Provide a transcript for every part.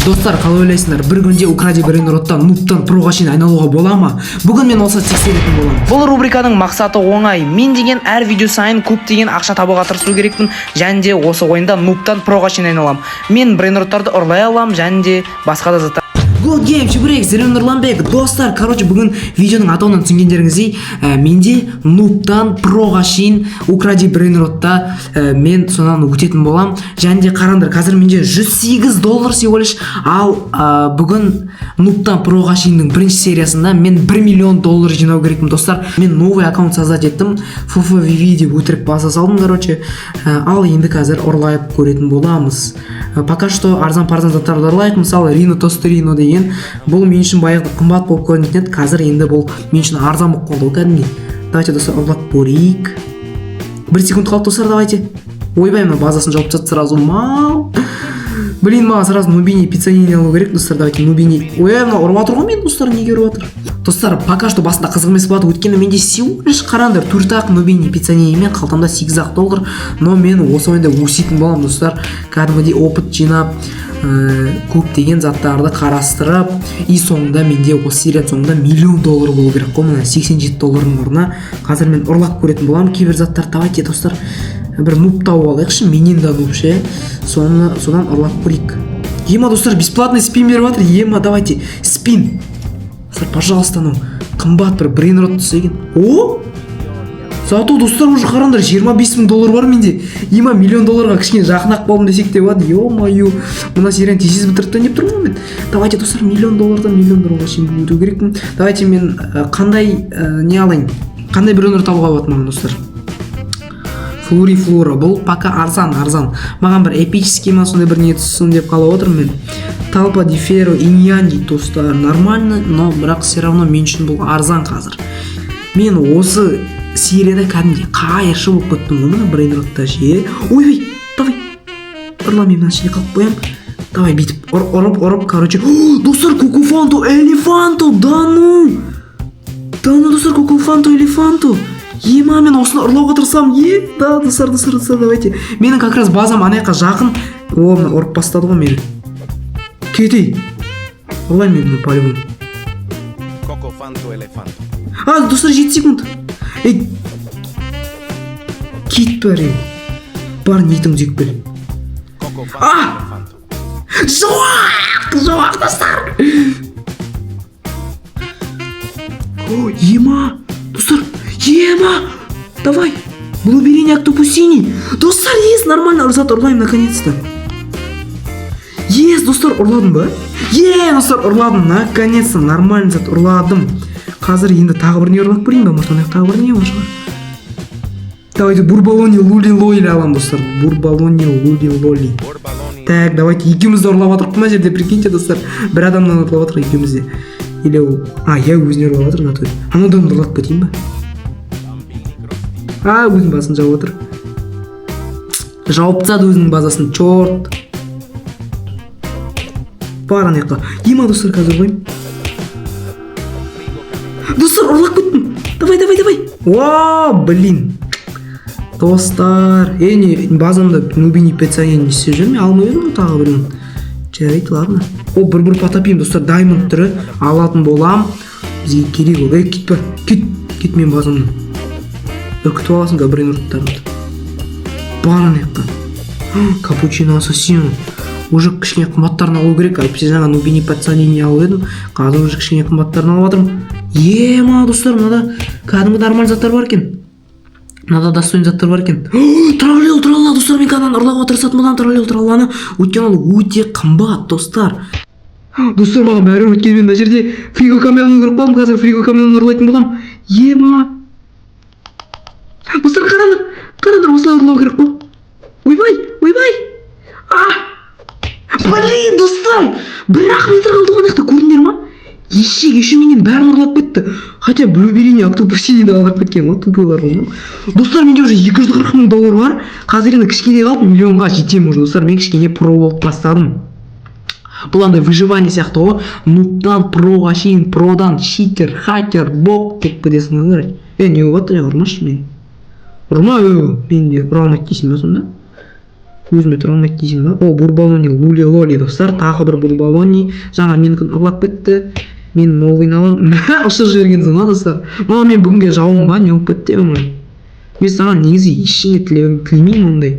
Достар, қалай ойлайсыңдар? Бір күнде Укради Брейнроттан нубтан проға шейін айналуға бола ма? Бүгін мен осы тексеретін боламын. Бұл рубриканың мақсаты оңай. Мен деген әр видео сайын көптеген ақша табуға тырысу керекпін, және де осы ойында нубтан проға шейін айналам. Мен Брейнроттарды ұрлай алам, және де басқа да заттар. Good game, чебурек, Зерен Нұрланбек. Достар, бүгін видеоның атауынан түсінгендеріңіздей, менде нубтан проға шейін Укради Брейнротта мен сонан өтетін болам. Және де қараңдар, қазір менде $108 всего лишь, ал бүгін нубтан проға шейіннің бірінші сериясында мен $1 миллион жинау керекпін. Достар, мен новый аккаунт создать еттім. FFVV деп өтірік баса салдым, ал енді қазір ұрлайып көретін боламыз. Пока что арзан-парзан заттарды ұрлайық, мысалы Рино Тостерино деген. Бұл мен үшін баяғыда қымбат болып көрінетін еді, қазір енді бұл мен үшін арзан болып қалды. Кәдімгі. Давайте достар ұрлап көрейік. 1 секунд қалды достар, давайте. Ойбай, мына базасын жауып тастады сразу. Мау. Блин, маған сразу Нубини пиццанини алу керек, достар. Давайте Нубини. Ой, мына ұрып жатыр ғой мен, достар, неге ұрып жатыр? Достар, пока что басында қызық емес болады, өйткені менде всего лишь қараңдар 4-ақ Нубини пиццанини мен қалтамда $8, но мен осы ойында өсетін боламын, достар. Кәдімгідей опыт жинап, көптеген заттарды қарастырып, и соңында менде осы серия соңында $1 миллион болу керек қой. Мына $87 орнына қазір мен ұрлап көретін боламын кейбір заттар. Давайте достар, бір нуб тауып алайықшы, менен да нуб ше. Содан ұрлап көрейік. Ема достар, бесплатный спин беріп жатыр. Ема, давайте спин. Достар, пожалуйста, ну қымбат бір Брейнрот түсеген. О! Зато достар, уже қараңдар, $25 000 бар менде. Ема $1 миллион кішкене жақынақ болдым десек те болады. Ё-маю, мына серияны тез бітіріп деп тұрмын мен. Давайте достар, $1 миллион $1 миллион шейін өту керекпін. Давайте мен қандай не алайын? Қандай Брейнрот табуға болады маған достар? Флури Флора, бұл пока арзан. Маған бір эпический ма сондай бір не түссін деп қалып отырмын мен. Талпа Диферо Иньянди достар, нормально, но бірақ все равно мен үшін бұл арзан қазір. Мен осы серияда кәдімге қайыршы болып көттім ғой мына Брейнротта ше. Ой, давай. Ұрламай мына ішіне қалып қоям. Давай бүйтіп ұрып, короче. Достар, Кукуфанто Элефанто, да ну достар, Кукуфанто Элефанто. Ема, мен осыны ұрлауға тырысам. Да, достар, давайте. Менің как раз базам анаяққа жақын. О, мына ұрып бастады ғой мені. Кетей. Олай мен по-любому. Достар, 7 секунд. Ей. Кет бәрі. Бар ниетің зек бел. Жоқ, достар. Ема, достар. Ема, давай. Блуберини Актопусини. Достар, нормально зат ұрлайым наконец-то. Достар, ұрладым ба? Достар, ұрладым, наконец-то нормально зат ұрладым. Қазір енді тағы бір не ұрлап көрейін ба? Мұртанақ тағы бір не бар шығар. Давайте Бурбалони Лули Лойли алам, достар. Бурбалони Лули Лойли. Так, давайте екеумізді ұрлап атырып мына жерде, прикиньте, достар. Бір адамнан ұрлап атыр екеумізде. Или ол... я өзіне ұрлап атыр, натой. Анадан ұрлап кетейін ба? Өзінің басын жауып отыр. Жауып тастады өзінің базасын, чорт. Бар анаяққа. Ема, достар, қазір қойым. Достар, ұрлап кеттім. Давай. Блин. Достар, базамда Нубини пиццанини істеп жүрмін, алмай едім тағы бірін. Жарайды, ладно. Бір потапием, достар, даймонд түрі алатын болам. Бізге керек ол. Кет бар. Кет мен базамдан. Үркітіп аласың да Брейнроттарды. Бар анаяққа. Капучино ассасино. Уже кішкене қымбаттарын алу керек. Әйтпесе жаңа Нубини пиццанини алып едім. Қазір уже кішкене қымбаттарын алып жатырмын. Ема, достар, мынада кәдімгі нормаль заттар бар екен. Мынада достойный заттар бар екен. Троллел, достар, мен кәдімгі ұрлауға тырысатын боламын троллеланы. Өйткені ол өте қымбат, достар. Достар, маған бәрі өткені мен мына жерде фриго камераны көріп қалдым. Қазір фриго камераны ұрлайтын боламын. Ема. Достар, қараңдар, осылай ұрлау керек қой. Ойбай. Блин, достар, бір-ақ метр қалды ғой, нақты көрдіңдер ма? Ешек менен бәрін ұрлап кетті. Хотя Блуберини Актопусини да алып кеткен ғой, тупойлар ғой. Достар, менде уже $240 000 бар. Қазір енді кішкене қалып миллионға жетем уже, достар. Мен кішкене про болып бастадым. Бұл андай выживание сияқты ғой. Нубтан проға шейін, продан шитер, хакер, бок деп кетесің ғой. Не болады, ұрмашы мен. Ұрма, мен де ұра алмайды дейсің бе сонда? өзіме тұра алмайды дейсің ба? О, бурбалони лули лоли достар, тағы бір бурбалони. Жаңа менікін ұрлап кетті. Мен новыйын аламын. Ұшып жібергенсің ба достар? Мама мен бүгінге жауым ба, не болып кетті өмір. Мен саған негізі ешкімге тілемеймін ондай.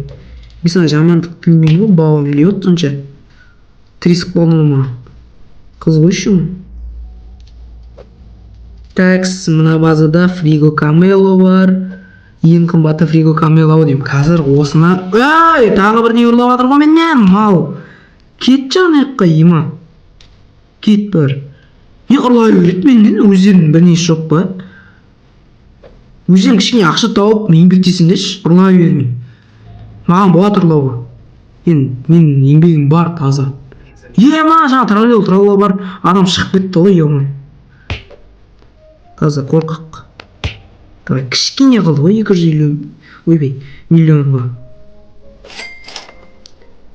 Мен саған жамандық тілемеймін ғой, бауым, не от сонша? Тіресіп қалдым ма? Қыз қойшы. Такс, мына базада фриго камело бар. Ең қымбаты фриго камело деймін. Қазір осына... Ай, тағы бір не ұрлап жатыр ғой менен, мал. Кет жаңаққа ема. Кет бір. Не ұрлай береді менен, өздерінің бірнеше жоқ па? Өздерің кішкене ақша тауып, еңбектесіңдерші, ұрлай бермей. Маған болады ұрлауға. Мен еңбегім бар таза. Ема, жаңа тралла бар. Адам шығып кетті ғой, ема. Таза қорқақ. Давай, кішкене қалды ғой, 250 миллионға.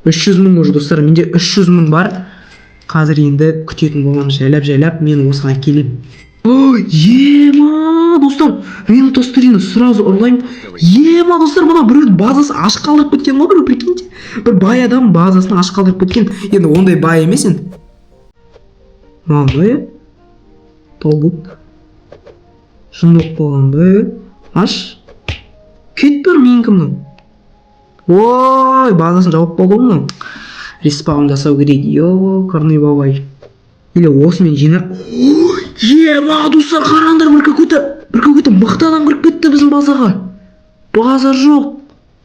300 мың уже достар, менде 300 мың бар. Қазір енді күтетін болғанын жайлап, мен осыған келем. Ой, ема, достар, мен тостеріні сразу ұрлайым. Ема, достар, бұна біреудің базасы ашық қалдырып кеткен ғой, біреу, прикиньте. Бір бай адам базасын ашық қалдырып кеткен. Енді ондай бай емес енді. Маңдай, толбут. Шындық болған бі. Аш. Кет бір мен кімнің. Ой, базасын жауып болды оның. Респаун жасау керек. Йо, қарны бабай. Или осымен жинақ. Ой, ема, достар, қараңдар, бір какой-то мықты адам кіріп кетті біздің базаға. Базар жоқ.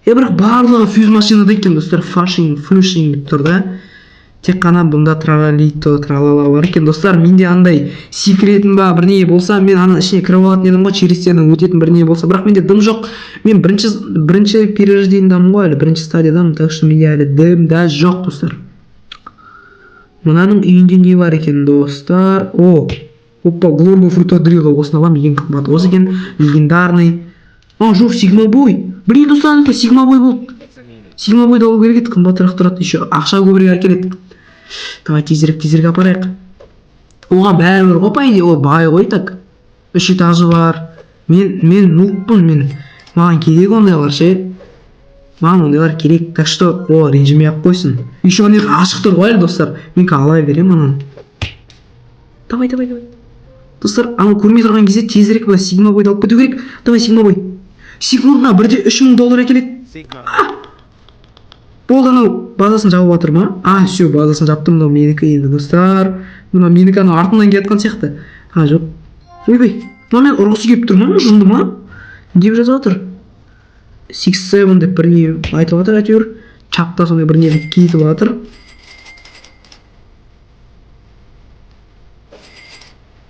Бірақ барлығы фьюз машинада екен, достар. Флешинг деп тұр да. Тек қана бұнда тралалито, тралала бар екен. Достар, менде андай секретім ба, бірнеге болса, мен ана ішіне кіріп алатын едім ғой, черестердің өтетін бірнеге болса. Бірақ менде дым жоқ. Мен бірінші перерождениедамын ғой, әлі бірінші стадиядамын, так что менде әлі дым да жоқ, достар. Мынаның үйінде не бар екен, достар? О, опа, глорбо фрутадрила, осыны аламын, ең қымбат осы екен, легендарный. А, жоқ, сигмабой. Блин, достар, это сигмабой болды. Сигмабойды алу керек еді, қымбатырақ тұрады, еще ақша көбірек әкеледі. Давай тезірек апарайық. Оған бәрібір ғой, по идее, ол бай ғой, так. 3 этажы бар. Мен нубпын, маған керек ондайлар ше. Маған ондайлар керек, так что ол ренжімей ақ қойсын. Еще не ашық тұр ғой, достар. Мен алай берем ананы. Давай. Достар, аны көрмей тұрған кезде тезірек бұл сигмабойды алып кету керек. Давай, сигмабой. Секундына бірде $3000 әкеледі. Болды, анау базасын жауып жатыр ма? А, все, базасын жаптым, мынау менікі енді, достар. Мынау менікі ана артынан келатқан сияқты. А, жоқ. Ойбай, мынау мен ұрғысы келіп тұр ма? Жынды ма? Деп жазып жатыр. 6-7 деп бір не айтып жатыр, әйтеуір. Чапта сондай бір не кетіп жатыр.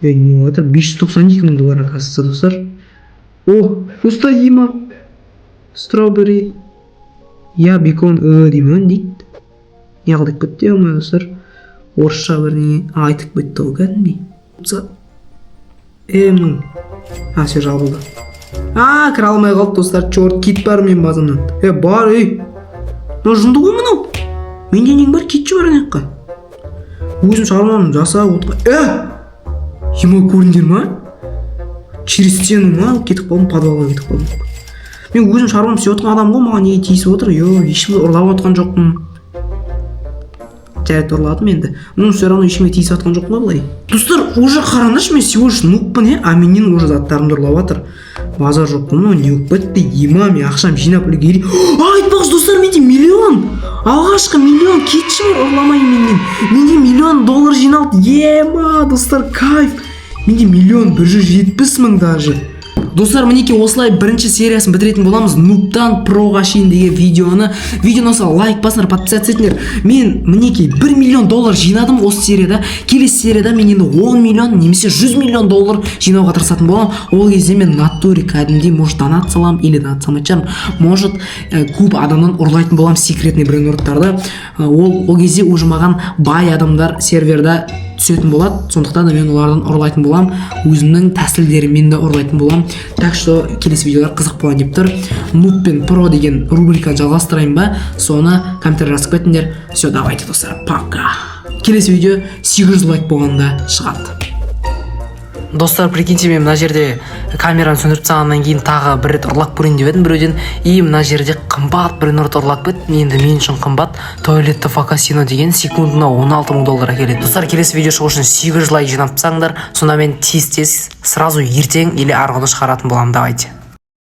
Не жатыр? $592,000 оказывается, достар. О, достар, ема. Strawberry. Я бекон деймін дейді. Не қылдып кетті, ема, достар. Орысша бір не айтып кетті ғой, кәдімгідей. Мың. А, все, жабылды. А, кіре алмай қалды, достар. Чорт, кит бар мен базымнан. Бар, мынау жынды ғой мынау. Менде нең бар, кетші бар анаққа. Өзім шаруамды жасап отқа. Ема, көріндер ма? Через стену ма? Кетіп қалдым, подвалға кетіп қалдым. Мен өзім шаруам істеп отқан адам ғой, маған неге тиісіп отыр? Ешкімді ұрлап отқан жоқпын. Жарайды, ұрладым енді. Ну, все равно ешкімге тиісіп отқан жоқпын ғой былай. Достар, уже қараңдаршы, мен всего лишь нубпын, а менен уже заттарымды ұрлап жатыр. Базар жоқ қой, не болып кетті? Ема, мен ақшам жинап үлгерейін. Айтпақшы, достар, менде миллион. Алғашқы миллион, кетші бар, ұрламай менен. Менде $1,000,000 жиналды. Ема, достар, кайф. Менде $1,170,000 даже. Достар, мінеке осылай бірінші сериясын бітіретін боламыз. Нубтан проға шейін деген видеоны осылай лайк басыңдар, подписаться етіңдер. Мен мінеке $1,000,000 жинадым осы серияда. Келесі серияда мен енді 10 миллион немесе $100,000,000 жинауға тырысатын болам. Ол кезде мен натуре кәдімгідей может донат салам или донат салмайтын, может көп адамнан ұрлайтын болам секретный брейнроттарды. Ол кезде уже маған бай адамдар серверда түсетін болады, сондықтан да мен олардан ұрлайтын болам, өзімнің тәсілдеріммен де ұрлайтын болам. Так что келесі видеолар қызық болайын деп тұр. Noob пен Pro деген рубриканы жалғастырайын ба, соны комментарий жазып кетіңдер. Все, давайте, достар, пока. Келесі видео 800 лайк болғанда шығады. Достар, прикиньте, мен мына жерде камераны сөндіріп тастағаннан кейін тағы бір рет ұрлап көрейін деп едім біреуден, и мына жерде қымбат $1 ұрлап кетті. Енді мен үшін қымбат Toiletto Facasino деген секундына $16,000 әкеледі. Достар, келесі видео шығу үшін 800 лайк жинап тастаңдар, сонда мен тез сразу ертең или арғы күні шығаратын боламын. Давайте.